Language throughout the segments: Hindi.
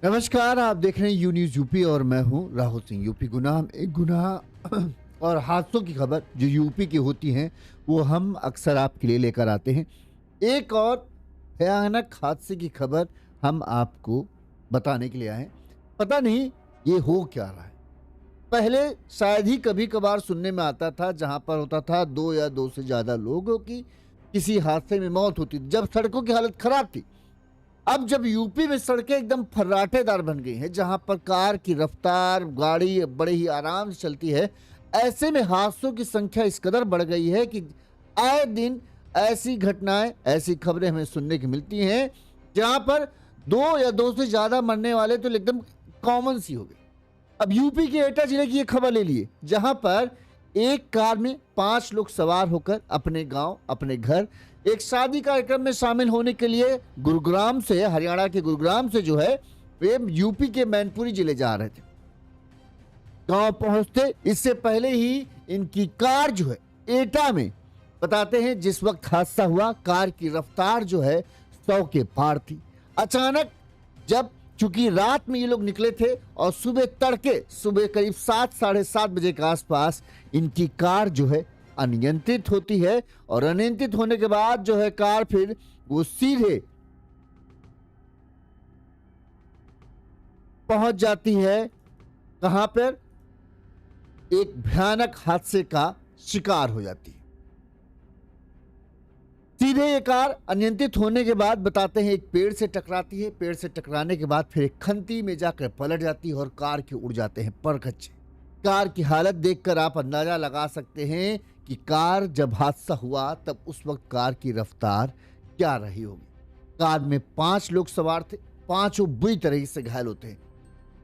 नमस्कार, आप देख रहे हैं यू न्यूज़ यूपी और मैं हूं राहुल सिंह। यूपी गुनाह एक गुनाह और हादसों की खबर जो यूपी की होती हैं वो हम अक्सर आपके लिए लेकर आते हैं। एक और भयानक हादसे की खबर हम आपको बताने के लिए आए हैं। पता नहीं ये हो क्या रहा है। पहले शायद ही कभी कभार सुनने में आता था जहां पर होता था दो या दो से ज़्यादा लोगों की किसी हादसे में मौत होती थी जब सड़कों की हालत खराब थी। अब जब यूपी में सड़कें एकदम फर्राटेदार बन गई हैं, जहां पर कार की रफ्तार गाड़ी बड़े ही आराम से चलती है, ऐसे में हादसों की संख्या इस कदर बढ़ गई है कि आए दिन ऐसी घटनाएं, ऐसी खबरें हमें सुनने की मिलती हैं जहां पर दो या दो से ज्यादा मरने वाले तो एकदम कॉमन सी हो गई। अब यूपी के एटा जिले की ये खबर ले लिए, जहां पर एक कार में 5 लोग सवार होकर अपने गांव, अपने घर, एक शादी कार्यक्रम में शामिल होने के लिए गुरुग्राम से, हरियाणा के गुरुग्राम से जो है वे यूपी के मैनपुरी जिले जा रहे थे। गांव पहुंचते इससे पहले ही इनकी कार जो है एटा में, बताते हैं जिस वक्त हादसा हुआ कार की रफ्तार जो है 100 के पार थी। अचानक जब चूंकि रात में ये लोग निकले थे और सुबह तड़के, सुबह करीब 7 साढ़े 7 बजे के आसपास इनकी कार जो है अनियंत्रित होती है और अनियंत्रित होने के बाद जो है कार फिर वो सीधे पहुंच जाती है कहां पर, एक भयानक हादसे का शिकार हो जाती है। सीधे ये कार अनियंत्रित होने के बाद बताते हैं एक पेड़ से टकराती है। पेड़ से टकराने के बाद फिर एक खंती में जाकर पलट जाती है और कार के उड़ जाते हैं परखच्चे। कार की हालत देखकर आप अंदाजा लगा सकते हैं कि कार जब हादसा हुआ तब उस वक्त कार की रफ्तार क्या रही होगी। कार में 5 लोग सवार थे, पांचों बुरी तरह से घायल होते हैं।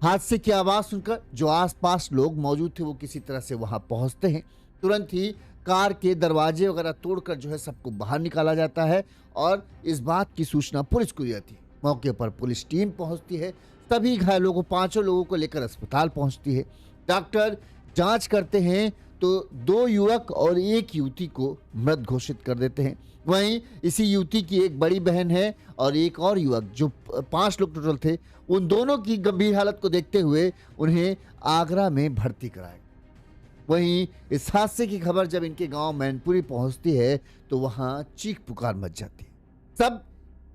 हादसे की आवाज सुनकर जो आसपास लोग मौजूद थे वो किसी तरह से वहां पहुंचते हैं। तुरंत ही कार के दरवाजे वगैरह तोड़कर जो है सबको बाहर निकाला जाता है और इस बात की सूचना पुलिस को दी जाती है। मौके पर पुलिस टीम पहुंचती है, सभी घायलों को, 5 लोगों को लेकर अस्पताल पहुंचती है। डॉक्टर जांच करते हैं तो 2 युवक और 1 युवती को मृत घोषित कर देते हैं। वहीं इसी युवती की एक बड़ी बहन है और एक और युवक, जो 5 लोग टोटल थे, उन दोनों की गंभीर हालत को देखते हुए उन्हें आगरा में भर्ती कराया। वहीं इस हादसे की खबर जब इनके गांव मैनपुरी पहुंचती है तो वहां चीख पुकार मच जाती है। सब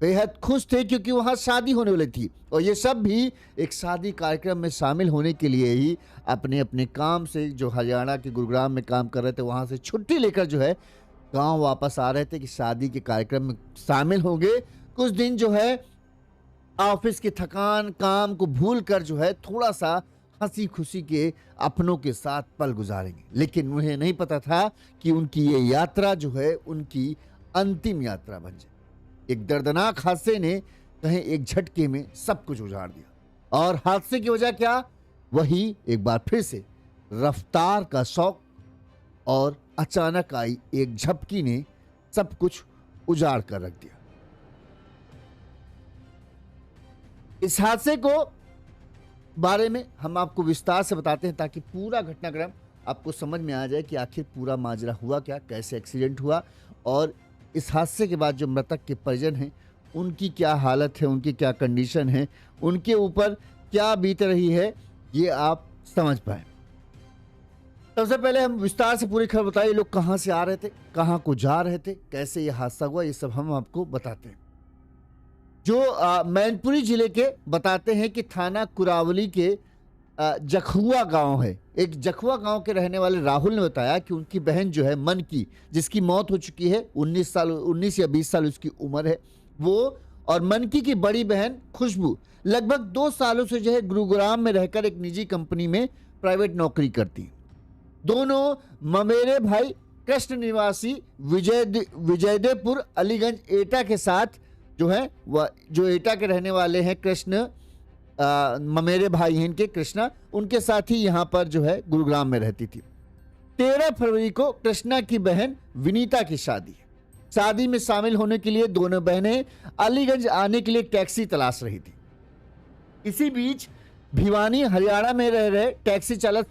बेहद खुश थे क्योंकि वहां शादी होने वाली थी और ये सब भी एक शादी कार्यक्रम में शामिल होने के लिए ही अपने अपने काम से, जो हरियाणा के गुरुग्राम में काम कर रहे थे, वहां से छुट्टी लेकर जो है गांव वापस आ रहे थे कि शादी के कार्यक्रम में शामिल होंगे। कुछ दिन जो है ऑफिस की थकान, काम को भूल कर जो है थोड़ा सा हंसी खुशी के अपनों के साथ पल गुजारेंगे। लेकिन उन्हें नहीं पता था कि उनकी ये यात्रा जो है उनकी अंतिम यात्रा बन जाए। एक दर्दनाक हादसे ने कहें एक झटके में सब कुछ उजाड़ दिया। और हादसे की वजह क्या? वही एक बार फिर से रफ्तार का शौक और अचानक आई एक झपकी ने सब कुछ उजाड़ कर रख दिया। इस हादसे को बारे में हम आपको विस्तार से बताते हैं ताकि पूरा घटनाक्रम आपको समझ में आ जाए कि आखिर पूरा माजरा हुआ क्या, कैसे एक्सीडेंट हुआ और इस हादसे के बाद जो मृतक के परिजन हैं उनकी क्या हालत है, उनकी क्या कंडीशन है, उनके ऊपर क्या बीत रही है, ये आप समझ पाए। सबसे पहले हम विस्तार से पूरी खबर बताइए। लोग कहाँ से आ रहे थे, कहाँ को जा रहे थे, कैसे ये हादसा हुआ, ये सब हम आपको बताते हैं। जो मैनपुरी जिले के बताते हैं कि थाना कुरावली के जखुआ गांव है। एक जखुआ गांव के रहने वाले राहुल ने बताया कि उनकी बहन जो है मन की, जिसकी मौत हो चुकी है, 19 या 20 साल उसकी उम्र है वो, और मनकी की बड़ी बहन खुशबू लगभग 2 सालों से जो है गुरुग्राम में रहकर एक निजी कंपनी में प्राइवेट नौकरी करती। दोनों ममेरे भाई कृष्ण निवासी विजयदेपुर अलीगंज एटा के साथ जो है वह, जो एटा के रहने वाले हैं, कृष्ण ममेरे भाई हैं इनके, कृष्णा, उनके साथ ही यहाँ पर जो है गुरुग्राम में रहती थी। 13 फरवरी को कृष्णा की बहन विनीता की शादी है। शादी में शामिल होने के लिए दोनों बहनें अलीगंज आने के लिए टैक्सी तलाश रही थी। इसी बीच भिवानी हरियाणा में रह रहे टैक्सी चालक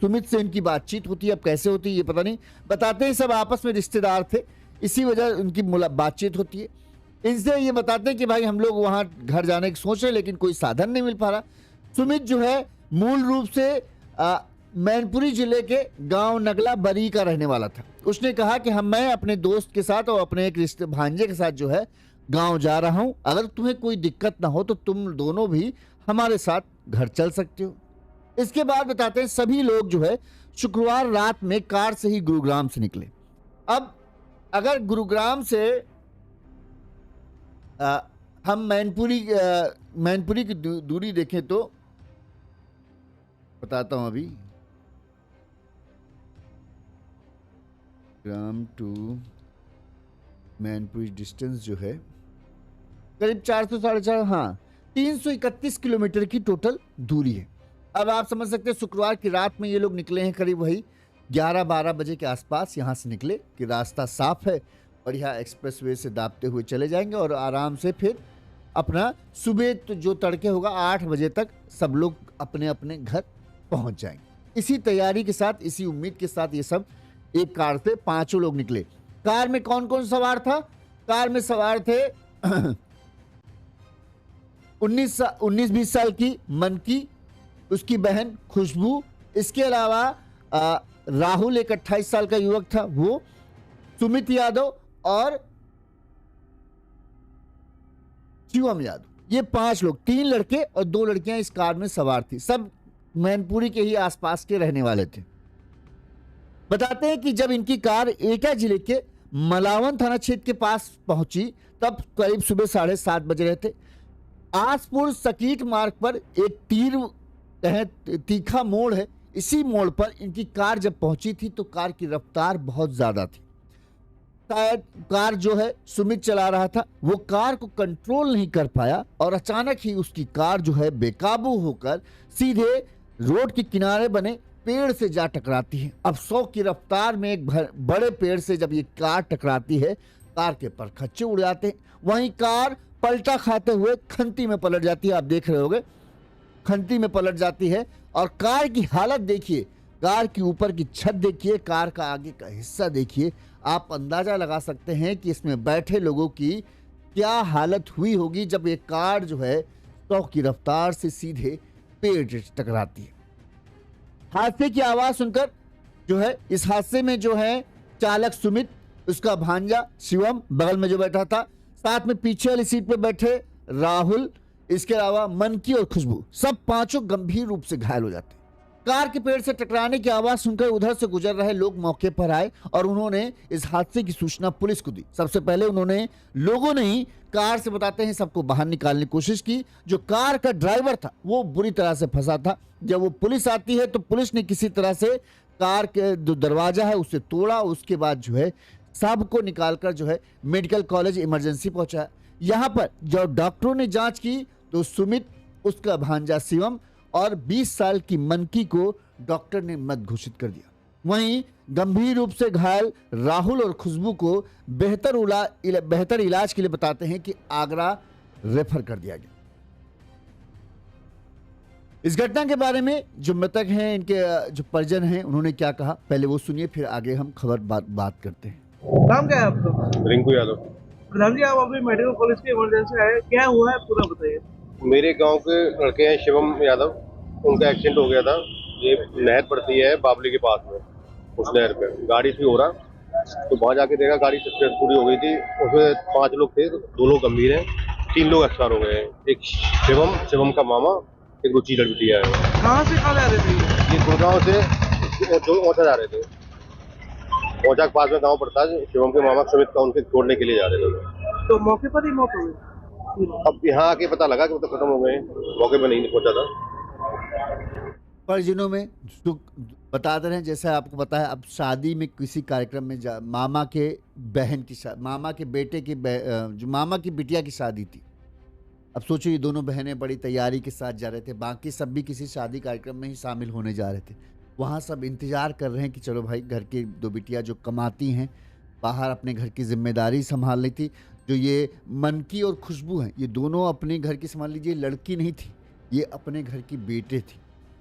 सुमित से इनकी बातचीत होती है। अब कैसे होती है ये पता नहीं, बताते हैं सब आपस में रिश्तेदार थे, इसी वजह उनकी बातचीत होती है। इनसे ये बताते हैं कि भाई हम लोग वहाँ घर जाने की सोच रहे हैं लेकिन कोई साधन नहीं मिल पा रहा। सुमित जो है मूल रूप से मैनपुरी जिले के गांव नगला बरी का रहने वाला था। उसने कहा कि मैं अपने दोस्त के साथ और अपने एक रिश्ते भांजे के साथ जो है गांव जा रहा हूं, अगर तुम्हें कोई दिक्कत ना हो तो तुम दोनों भी हमारे साथ घर चल सकते हो। इसके बाद बताते हैं सभी लोग जो है शुक्रवार रात में कार से ही गुरुग्राम से निकले। अब अगर गुरुग्राम से हम मैनपुरी की दूरी देखें तो बताता हूं अभी, ग्राम टू मैनपुरी डिस्टेंस जो है करीब 400 साढ़े 4 हाँ 331 किलोमीटर की टोटल दूरी है। अब आप समझ सकते हैं शुक्रवार की रात में ये लोग निकले हैं, करीब वही 11-12 बजे के आसपास यहाँ से निकले कि रास्ता साफ है, बढ़िया एक्सप्रेसवे से दाबते हुए चले जाएंगे और आराम से फिर अपना सुबह तो जो तड़के होगा 8 बजे तक सब लोग अपने अपने घर पहुंच जाएंगे। इसी तैयारी के साथ, इसी उम्मीद के साथ ये सब एक कार से 5 लोग निकले। कार में कौन कौन सवार था? कार में सवार थे 19-20 साल की मनकी, उसकी बहन खुशबू, इसके अलावा राहुल एक 28 साल का युवक था वो, सुमित यादव और शिवम यादव। ये 5 लोग, 3 लड़के और 2 लड़कियां इस कार में सवार थी। सब मैनपुरी के ही आसपास के रहने वाले थे। बताते हैं कि जब इनकी कार एटा जिले के मलावन थाना क्षेत्र के पास पहुंची तब करीब सुबह 7:30 बज रहे थे। आसपुर सकीट मार्ग पर एक तीखा मोड़ है, इसी मोड़ पर इनकी कार जब पहुंची थी तो कार की रफ्तार बहुत ज्यादा थी। शायद कार जो है सुमित चला रहा था, वो कार को कंट्रोल नहीं कर पाया और अचानक ही उसकी कार जो है बेकाबू होकर सीधे रोड के किनारे बने पेड़ से जा टकराती है। अब 100 की रफ्तार में एक बड़े पेड़ से जब ये कार टकराती है, कार के परखच्चे उड़ जाते हैं। वहीं कार पलटा खाते हुए खंती में पलट जाती है। आप देख रहे होंगे खंती में पलट जाती है और कार की हालत देखिए, कार के ऊपर की छत देखिए, कार का आगे का हिस्सा देखिए। आप अंदाजा लगा सकते हैं कि इसमें बैठे लोगों की क्या हालत हुई होगी जब ये कार जो है 100 की रफ्तार से सीधे पेड़ से टकराती है। हादसे की आवाज सुनकर जो है इस हादसे में जो है चालक सुमित, उसका भांजा शिवम बगल में जो बैठा था, साथ में पीछे वाली सीट पर बैठे राहुल, इसके अलावा मनकी और खुशबू, सब 5 गंभीर रूप से घायल हो जाते। कार के पेड़ से टकराने की आवाज सुनकर उधर से गुजर रहे लोग मौके पर आए और उन्होंने इस हादसे की सूचना पुलिस को दी। सबसे पहले लोगों ने ही कार से, बताते हैं, सबको बाहर निकालने की कोशिश की। जो कार का ड्राइवर था वो बुरी तरह से फंसा था। जब वो पुलिस आती है तो पुलिस ने किसी तरह से कार के जो दरवाजा है उसे तोड़ा। उसके बाद जो है सबको निकालकर जो है मेडिकल कॉलेज इमरजेंसी पहुंचाया। यहाँ पर जब डॉक्टरों ने जांच की तो सुमित, उसका भांजा शिवम और 20 साल की मनकी को डॉक्टर ने मृत घोषित कर दिया। वहीं गंभीर रूप से घायल राहुल और खुशबू को बेहतर इलाज के लिए बताते हैं कि आगरा रेफर कर दिया गया। इस घटना के बारे में जो मृतक हैं, इनके जो परिजन हैं, उन्होंने क्या कहा पहले वो सुनिए, फिर आगे हम खबर बात करते हैं। नाम क्या है आपका? रिंकू यादव। प्रधान जी, आप अभी मेडिकल कॉलेज की इमरजेंसी आए, क्या हुआ है पूरा बताइए। मेरे गांव के लड़के हैं शिवम यादव, उनका एक्सीडेंट हो गया था। ये नहर पड़ती है बाबली के पास में, उस नहर पे गाड़ी से हो रहा तो वहाँ जाके देखा गाड़ी सक्सेस पूरी हो गई थी। उसमें 5 लोग थे, 2 लोग गंभीर हैं, 3 लोग एक्सपायर हो गए हैं। एक शिवम का मामा, एक रुचि लड़की है। कहाँ से कहाँ जा रहे थे? ये गुड़गांव से ओछा जा रहे थे। ओछा के पास में गाँव पड़ता है। शिवम के मामा सुमित का उनके छोड़ने के लिए जा रहे थे। तो मौके पर ही मौत हो गई? अब यहाँ आके पता लगा कि वो तो खत्म हो गए, मौके पर नहीं पहुंचा था। परिजनों में दुख बताते रहे। जैसे आपको पता है, अब शादी में किसी कार्यक्रम में मामा के बहन की मामा के बेटे की जो मामा की बिटिया की शादी थी। अब सोचो ये दोनों बहनें बड़ी तैयारी के साथ जा रहे थे, बाकी सब भी किसी शादी कार्यक्रम में ही शामिल होने जा रहे थे। वहाँ सब इंतजार कर रहे हैं कि चलो भाई, घर की 2 बिटिया जो कमाती हैं, बाहर अपने घर की जिम्मेदारी संभाल रही थी। जो ये मनकी और खुशबू हैं, ये दोनों अपने घर की, संभाल लीजिए, लड़की नहीं थी, ये अपने घर की बेटे थी।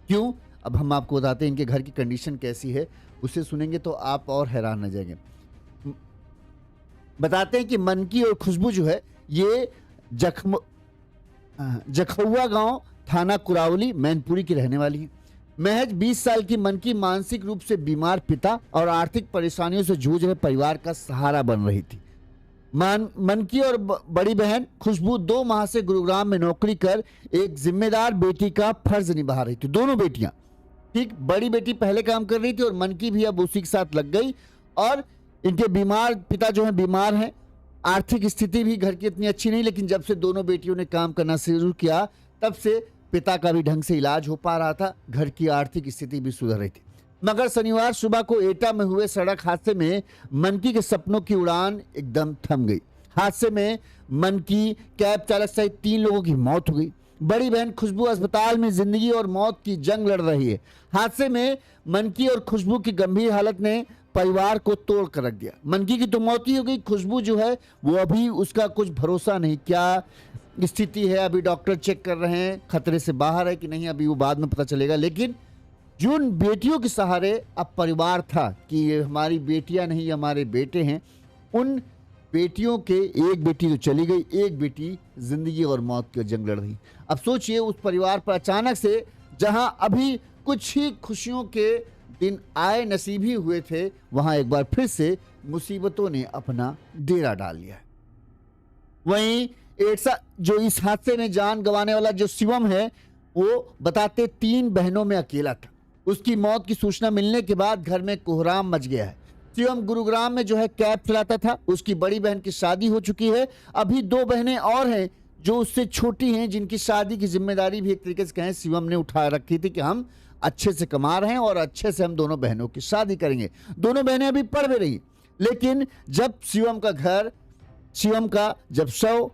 क्यों? अब हम आपको बताते हैं इनके घर की कंडीशन कैसी है। उसे सुनेंगे तो आप और हैरान रह जाएंगे। बताते हैं कि मनकी और खुशबू जो है ये जखौआ गांव, थाना कुरावली, मैनपुरी की रहने वाली है। महज 20 साल की मनकी मानसिक रूप से बीमार पिता और आर्थिक परेशानियों से जूझ रहे परिवार का सहारा बन रही थी। मनकी और बड़ी बहन खुशबू 2 माह से गुरुग्राम में नौकरी कर एक जिम्मेदार बेटी का फर्ज निभा रही थी। दोनों बेटियां, ठीक, बड़ी बेटी पहले काम कर रही थी और मनकी भी अब उसी के साथ लग गई। और इनके बीमार पिता जो है बीमार हैं, आर्थिक स्थिति भी घर की इतनी अच्छी नहीं, लेकिन जब से दोनों बेटियों ने काम करना शुरू किया तब से पिता का भी ढंग से इलाज हो पा रहा था, घर की आर्थिक स्थिति भी सुधर रही थी। मगर शनिवार सुबह को एटा में हुए सड़क हादसे में मनकी के सपनों की उड़ान एकदम थम गई। हादसे में मनकी, कैब चालक सहित 3 लोगों की मौत हो गई। बड़ी बहन खुशबू अस्पताल में जिंदगी और मौत की जंग लड़ रही है। हादसे में मनकी और खुशबू की गंभीर हालत ने परिवार को तोड़ कर रख दिया। मनकी की तो मौत ही हो गई, खुशबू जो है वो अभी उसका कुछ भरोसा नहीं, क्या स्थिति है अभी डॉक्टर चेक कर रहे हैं, खतरे से बाहर है कि नहीं अभी वो बाद में पता चलेगा। लेकिन जिन बेटियों के सहारे अब परिवार था कि ये हमारी बेटियां नहीं हमारे बेटे हैं, उन बेटियों के एक बेटी तो चली गई, एक बेटी जिंदगी और मौत की जंग लड़ रही। अब सोचिए उस परिवार पर अचानक से जहां अभी कुछ ही खुशियों के दिन आए नसीबी हुए थे, वहां एक बार फिर से मुसीबतों ने अपना डेरा डाल लिया है। वहीं जो इस हादसे में जान गंवाने वाला जो शिवम है, वो बताते 3 बहनों में अकेला था। उसकी मौत की सूचना मिलने के बाद घर में कोहराम मच गया है। शिवम गुरुग्राम में जो है कैब चलाता था। उसकी बड़ी बहन की शादी हो चुकी है। अभी 2 बहनें और हैं जो उससे छोटी हैं, जिनकी शादी की जिम्मेदारी भी एक तरीके से कहें शिवम ने उठा रखी थी कि हम अच्छे से कमा रहे हैं और अच्छे से हम दोनों बहनों की शादी करेंगे। दोनों बहनें अभी पढ़ भी रही, लेकिन जब शिवम का जब शव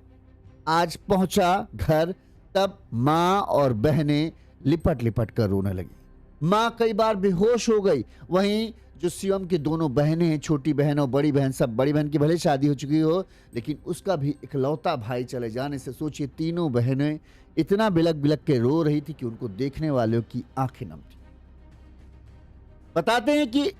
आज पहुंचा घर, तब माँ और बहनें लिपट लिपट कर रोने लगी। माँ कई बार बेहोश हो गई। वहीं जो शिवम की दोनों बहनें हैं, छोटी बहन और बड़ी बहन, सब बड़ी बहन की भले शादी हो चुकी हो, लेकिन उसका भी इकलौता भाई चले जाने से सोचिए तीनों बहनें इतना बिलक बिलक के रो रही थी कि उनको देखने वालों की आंखें नम थी। बताते हैं कि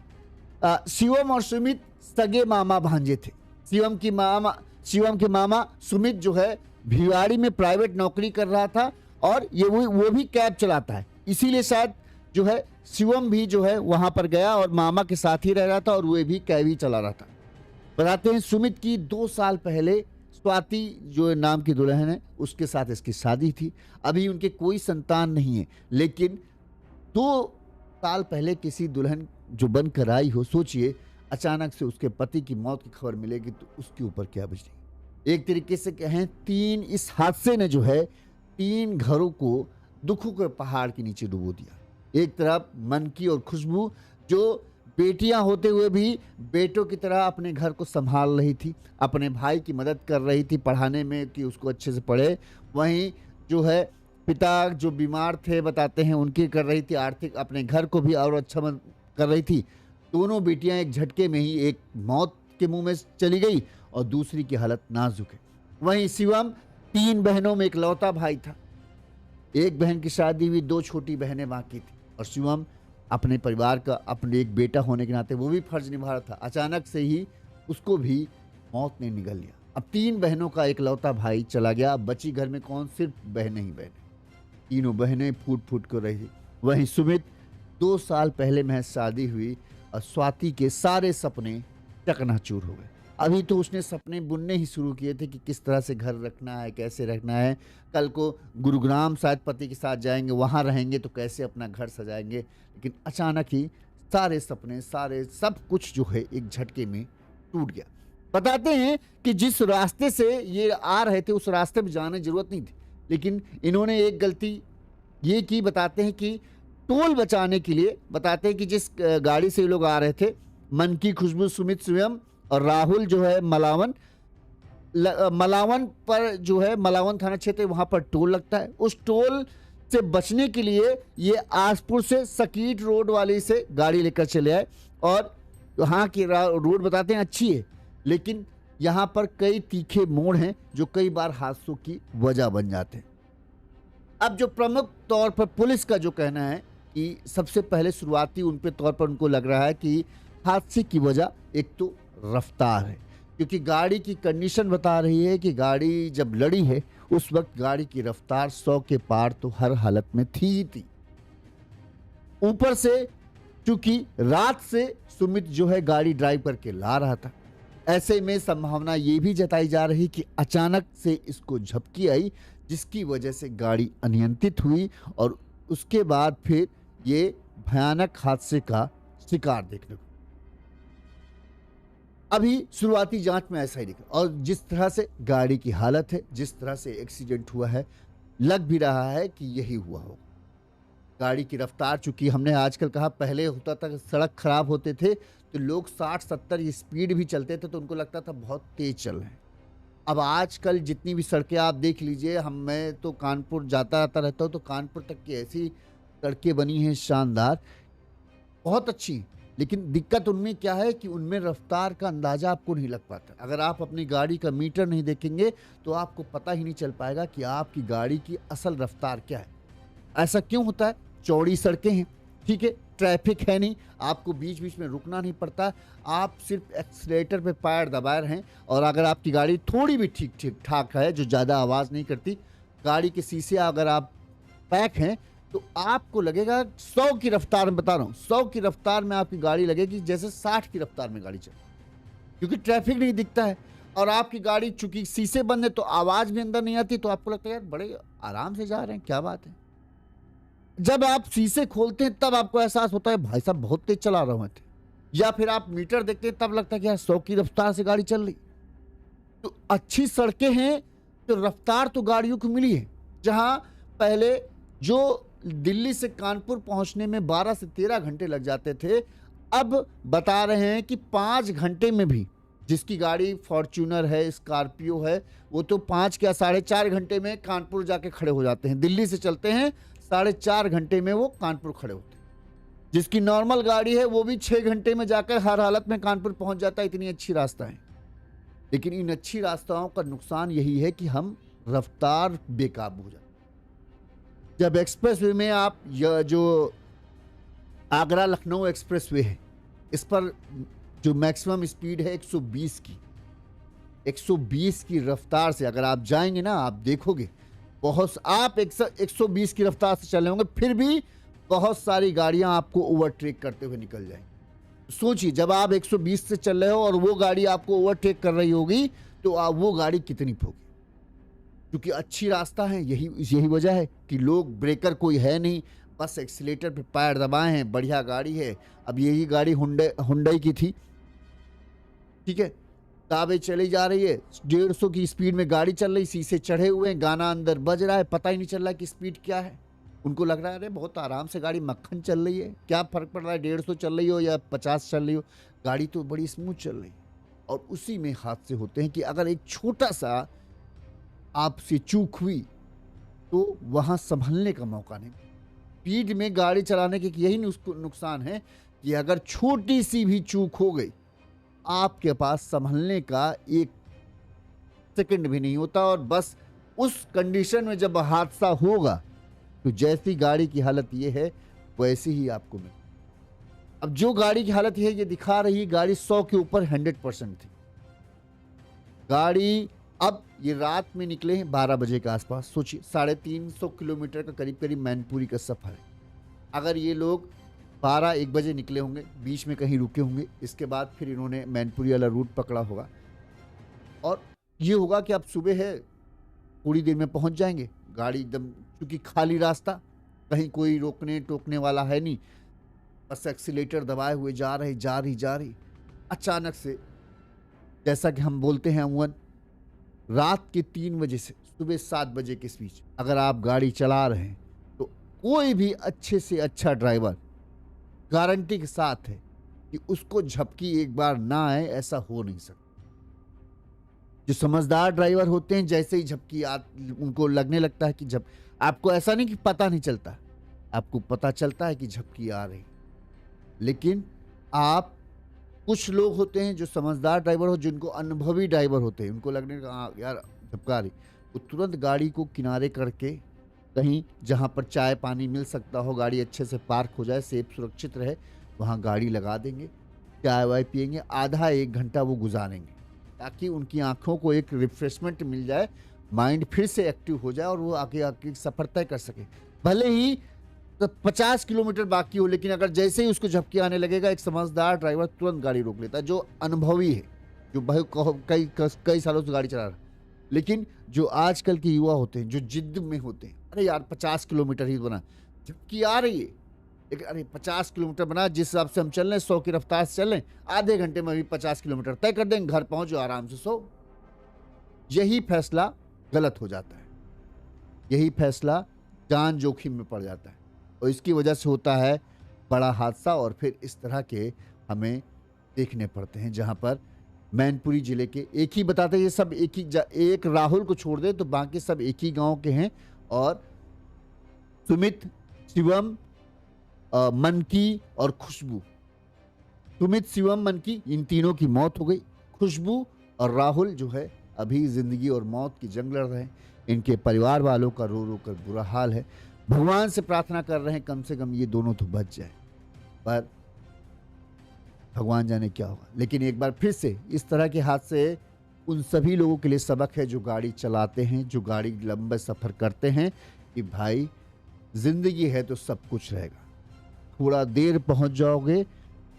शिवम और सुमित सगे मामा भांजे थे। शिवम के मामा सुमित जो है भिवाड़ी में प्राइवेट नौकरी कर रहा था और वो भी कैब चलाता है, इसीलिए शायद जो है शिवम भी जो है वहां पर गया और मामा के साथ ही रह रहा था और वो भी कैब ही चला रहा था। बताते हैं सुमित की 2 साल पहले स्वाति जो नाम की दुल्हन है उसके साथ इसकी शादी थी। अभी उनके कोई संतान नहीं है, लेकिन 2 साल पहले किसी दुल्हन जो बनकर आई हो, सोचिए अचानक से उसके पति की मौत की खबर मिलेगी तो उसके ऊपर क्या बचेगी। एक तरीके से कहें इस हादसे ने जो है 3 घरों को दुखों के पहाड़ के नीचे डुबो दिया। एक तरफ मनकी और खुशबू जो बेटियां होते हुए भी बेटों की तरह अपने घर को संभाल रही थी, अपने भाई की मदद कर रही थी पढ़ाने में कि उसको अच्छे से पढ़े। वहीं जो है पिता जो बीमार थे बताते हैं उनकी कर रही थी आर्थिक, अपने घर को भी और अच्छा कर रही थी। दोनों बेटियां एक झटके में ही एक मौत के मुंह में चली गई और दूसरी की हालत नाजुक है। वहीं शिवम 3 बहनों में इकलौता भाई था। एक बहन की शादी हुई, 2 छोटी बहनें बाकी थी और शिवम अपने परिवार का अपने एक बेटा होने के नाते वो भी फर्ज निभा रहा था। अचानक से ही उसको भी मौत ने निगल लिया। अब 3 बहनों का इकलौता भाई चला गया। अब बची घर में कौन? सिर्फ बहनें ही बहनें। तीनों बहनें फूट फूट कर रही थी। वहीं सुमित 2 साल पहले महज शादी हुई और स्वाति के सारे सपने चकनाचूर हो गए। अभी तो उसने सपने बुनने ही शुरू किए थे कि किस तरह से घर रखना है, कैसे रखना है, कल को गुरुग्राम शायद पति के साथ जाएंगे, वहाँ रहेंगे तो कैसे अपना घर सजाएंगे। लेकिन अचानक ही सारे सपने सब कुछ जो है एक झटके में टूट गया। बताते हैं कि जिस रास्ते से ये आ रहे थे उस रास्ते में जाने की जरूरत नहीं थी, लेकिन इन्होंने एक गलती ये की। बताते हैं कि टोल बचाने के लिए, बताते हैं कि जिस गाड़ी से ये लोग आ रहे थे, मनकी, खुशबू, सुमित, स्वयं और राहुल जो है मलावन पर जो है मलावन थाना क्षेत्र वहां पर टोल लगता है। उस टोल से बचने के लिए ये आसपुर से सकीट रोड वाली से गाड़ी लेकर चले आए और वहाँ की रोड बताते हैं अच्छी है, लेकिन यहाँ पर कई तीखे मोड़ हैं जो कई बार हादसों की वजह बन जाते हैं। अब जो प्रमुख तौर पर पुलिस का जो कहना है कि सबसे पहले शुरुआती उन पे तौर पर उनको लग रहा है कि हादसे की वजह एक तो रफ्तार है। क्योंकि गाड़ी की कंडीशन बता रही है कि गाड़ी जब लड़ी है उस वक्त गाड़ी की रफ्तार 100 के पार तो हर हालत में थी ही थी। ऊपर से चूंकि रात से सुमित जो है गाड़ी ड्राइव करके ला रहा था, ऐसे में संभावना ये भी जताई जा रही कि अचानक से इसको झपकी आई जिसकी वजह से गाड़ी अनियंत्रित हुई और उसके बाद फिर ये भयानक हादसे का शिकार देखने को। अभी शुरुआती जांच में ऐसा ही दिखा और जिस तरह से गाड़ी की हालत है, जिस तरह से एक्सीडेंट हुआ है, लग भी रहा है कि यही हुआ होगा। गाड़ी की रफ्तार, चूंकि हमने आजकल कहा पहले होता था सड़क खराब होते थे तो लोग 60-70 स्पीड भी चलते थे तो उनको लगता था बहुत तेज चल रहे हैं। अब आजकल जितनी भी सड़कें आप देख लीजिए, मैं तो कानपुर जाता आता रहता हूँ तो कानपुर तक की ऐसी सड़कें बनी हैं शानदार, बहुत अच्छी। लेकिन दिक्कत उनमें क्या है कि उनमें रफ्तार का अंदाजा आपको नहीं लग पाता। अगर आप अपनी गाड़ी का मीटर नहीं देखेंगे तो आपको पता ही नहीं चल पाएगा कि आपकी गाड़ी की असल रफ्तार क्या है। ऐसा क्यों होता है? चौड़ी सड़कें हैं, ठीक है, ट्रैफिक है नहीं, आपको बीच बीच में रुकना नहीं पड़ता, आप सिर्फ एक्सीलेटर पे पैर दबाए रहें और अगर आपकी गाड़ी थोड़ी भी ठीक ठाक है, जो ज़्यादा आवाज़ नहीं करती, गाड़ी के शीशे अगर आप पैक हैं तो आपको लगेगा 100 की रफ्तार में, बता रहा हूँ 100 की रफ्तार में आपकी गाड़ी लगेगी जैसे 60 की रफ्तार में गाड़ी चले, क्योंकि ट्रैफिक नहीं दिखता है और आपकी गाड़ी चूंकि शीशे बंद है तो आवाज़ भी अंदर नहीं आती, तो आपको लगता है यार बड़े आराम से जा रहे हैं, क्या बात है। जब आप शीशे खोलते हैं तब आपको एहसास होता है भाई साहब बहुत तेज चला रहा हूँ, या फिर आप मीटर देखते हैं तब लगता है कि यार 100 की रफ्तार से गाड़ी चल रही। तो अच्छी सड़कें हैं तो रफ्तार तो गाड़ियों को मिली है। जहां पहले जो दिल्ली से कानपुर पहुंचने में 12 से 13 घंटे लग जाते थे, अब बता रहे हैं कि 5 घंटे में भी, जिसकी गाड़ी फॉर्च्यूनर है, स्कॉर्पियो है, वो तो 5 या 4.5 घंटे में कानपुर जाके खड़े हो जाते हैं। दिल्ली से चलते हैं 4.5 घंटे में वो कानपुर खड़े होते हैं। जिसकी नॉर्मल गाड़ी है वो भी 6 घंटे में जाकर हर हालत में कानपुर पहुंच जाता है, इतनी अच्छी रास्ता है। लेकिन इन अच्छी रास्ताओं का नुकसान यही है कि हम रफ्तार बेकाबू हो जाते। जब एक्सप्रेसवे में आप जो आगरा लखनऊ एक्सप्रेसवे है, इस पर जो मैक्सिमम स्पीड है 120 की, 120 की रफ्तार से अगर आप जाएंगे ना, आप देखोगे बहुत, आप 120 की रफ्तार से चले होंगे फिर भी बहुत सारी गाड़ियां आपको ओवरटेक करते हुए निकल जाएंगी। सोचिए जब आप 120 से चल रहे हो और वो गाड़ी आपको ओवरटेक कर रही होगी तो आप वो गाड़ी कितनी ठोगी। क्योंकि अच्छी रास्ता है, यही वजह है कि लोग, ब्रेकर कोई है नहीं, बस एक्सीलेटर पे पैर दबाए हैं, बढ़िया गाड़ी है। अब यही गाड़ी हुंडई की थी, ठीक है, ताबे चली जा रही है, 150 की स्पीड में गाड़ी चल रही, शीशे चढ़े हुए हैं, गाना अंदर बज रहा है, पता ही नहीं चल रहा कि स्पीड क्या है। उनको लग रहा है अरे बहुत आराम से गाड़ी मक्खन चल रही है, क्या फ़र्क पड़ रहा है 150 चल रही हो या 50 चल रही हो, गाड़ी तो बड़ी स्मूथ चल रही है। और उसी में हादसे होते हैं कि अगर एक छोटा सा आपसे चूक हुई तो वहाँ संभलने का मौका नहीं। स्पीड में गाड़ी चलाने के यही नुकसान है कि अगर छोटी सी भी चूक हो गई, आपके पास संभलने का 1 सेकंड भी नहीं होता और बस उस कंडीशन में जब हादसा होगा तो जैसी गाड़ी की हालत ये है वैसी ही आपको मिले। अब जो गाड़ी की हालत ये दिखा रही है, गाड़ी 100 के ऊपर 100% थी गाड़ी। अब ये रात में निकले हैं 12 बजे के आसपास, सोचिए 350 किलोमीटर का करीब मैनपुरी का सफ़र है। अगर ये लोग 12-1 बजे निकले होंगे, बीच में कहीं रुके होंगे, इसके बाद फिर इन्होंने मैनपुरी वाला रूट पकड़ा होगा और ये होगा कि अब सुबह है, थोड़ी देर में पहुंच जाएंगे। गाड़ी एकदम, क्योंकि खाली रास्ता, कहीं कोई रोकने टोकने वाला है नहीं, बस एक्सीलेटर दबाए हुए जा रही। अचानक से, जैसा कि हम बोलते हैं अमूमन, रात के 3 बजे से सुबह 7 बजे के बीच अगर आप गाड़ी चला रहे हैं तो कोई भी अच्छे से अच्छा ड्राइवर गारंटी के साथ है कि उसको झपकी एक बार ना आए, ऐसा हो नहीं सकता। जो समझदार ड्राइवर होते हैं, जैसे ही झपकी उनको लगने लगता है कि जब, आपको ऐसा नहीं कि पता नहीं चलता, आपको पता चलता है कि झपकी आ रही। लेकिन आप, कुछ लोग होते हैं जो समझदार ड्राइवर हो, जिनको अनुभवी ड्राइवर होते हैं, उनको लगने का हाँ यार झपका रही, वो तुरंत गाड़ी को किनारे करके कहीं जहाँ पर चाय पानी मिल सकता हो, गाड़ी अच्छे से पार्क हो जाए, सेफ सुरक्षित रहे, वहाँ गाड़ी लगा देंगे, चाय वाय पियेंगे, आधा 1 घंटा वो गुजारेंगे। ताकि उनकी आंखों को एक रिफ्रेशमेंट मिल जाए, माइंड फिर से एक्टिव हो जाए और वो आगे आगे सफर तय कर सके। भले ही तो 50 किलोमीटर बाकी हो, लेकिन अगर जैसे ही उसको झपकी आने लगेगा, एक समझदार ड्राइवर तुरंत गाड़ी रोक लेता है, जो अनुभवी है, जो कई कई सालों से गाड़ी चला रहा है। लेकिन जो आजकल के युवा होते हैं, जो जिद में होते हैं, अरे यार 50 किलोमीटर ही बना, झपकी आ रही है, लेकिन अरे 50 किलोमीटर बना, जिस हिसाब से हम चल रहे हैं 100 की रफ्तार से चल रहे हैं, आधे घंटे में भी 50 किलोमीटर तय कर देंगे, घर पहुंच जाओ, आराम से सो। यही फैसला गलत हो जाता है, यही फैसला जान जोखिम में पड़ जाता है, और इसकी वजह से होता है बड़ा हादसा। और फिर इस तरह के हमें देखने पड़ते हैं, जहां पर मैनपुरी जिले के, एक ही बताते हैं, ये सब एक राहुल को छोड़ दे तो बाकी सब एक ही गांव के हैं। और सुमित, शिवम, मनकी और खुशबू, सुमित, शिवम, मनकी, इन तीनों की मौत हो गई। खुशबू और राहुल जो है अभी जिंदगी और मौत की जंग लड़ रहे हैं। इनके परिवार वालों का रो रो कर बुरा हाल है। भगवान से प्रार्थना कर रहे हैं कम से कम ये दोनों तो बच जाए, पर भगवान जाने क्या होगा। लेकिन एक बार फिर से इस तरह के हादसे उन सभी लोगों के लिए सबक है जो गाड़ी चलाते हैं, जो गाड़ी लंबे सफ़र करते हैं, कि भाई जिंदगी है तो सब कुछ रहेगा। थोड़ा देर पहुंच जाओगे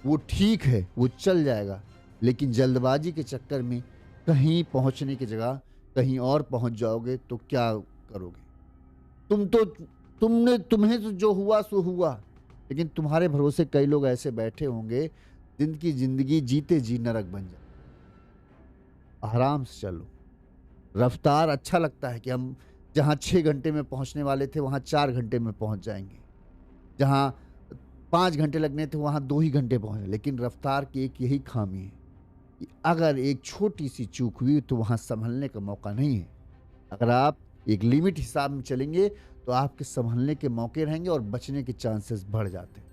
वो ठीक है, वो चल जाएगा, लेकिन जल्दबाजी के चक्कर में कहीं पहुंचने की जगह कहीं और पहुंच जाओगे तो क्या करोगे। तुम्हें तो जो हुआ सो हुआ, लेकिन तुम्हारे भरोसे कई लोग ऐसे बैठे होंगे जिनकी जिंदगी जीते जी नरक बन जाए। आराम से चलो, रफ्तार अच्छा लगता है कि हम जहां 6 घंटे में पहुंचने वाले थे वहां 4 घंटे में पहुंच जाएंगे, जहां 5 घंटे लगने थे वहां 2 ही घंटे पहुंचे। लेकिन रफ्तार की एक यही खामी है कि अगर एक छोटी सी चूक हुई तो वहां संभलने का मौका नहीं है। अगर आप एक लिमिट हिसाब में चलेंगे तो आपके संभलने के मौके रहेंगे और बचने के चांसेस बढ़ जाते हैं।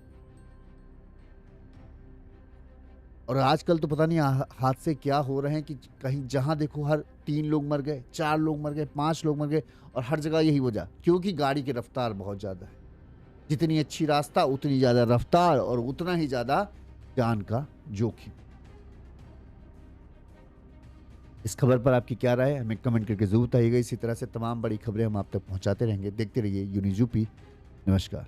और आजकल तो पता नहीं हादसे क्या हो रहे हैं कि कहीं जहां देखो हर 3 लोग मर गए, 4 लोग मर गए, 5 लोग मर गए, और हर जगह यही वजह, क्योंकि गाड़ी की रफ्तार बहुत ज़्यादा है। जितनी अच्छी रास्ता उतनी ज़्यादा रफ्तार और उतना ही ज़्यादा जान का जोखिम। इस खबर पर आपकी क्या राय है, हमें कमेंट करके जरूर बताइएगा। इसी तरह से तमाम बड़ी खबरें हम आप तक पहुंचाते रहेंगे। देखते रहिए यूनिज़ यूपी। नमस्कार।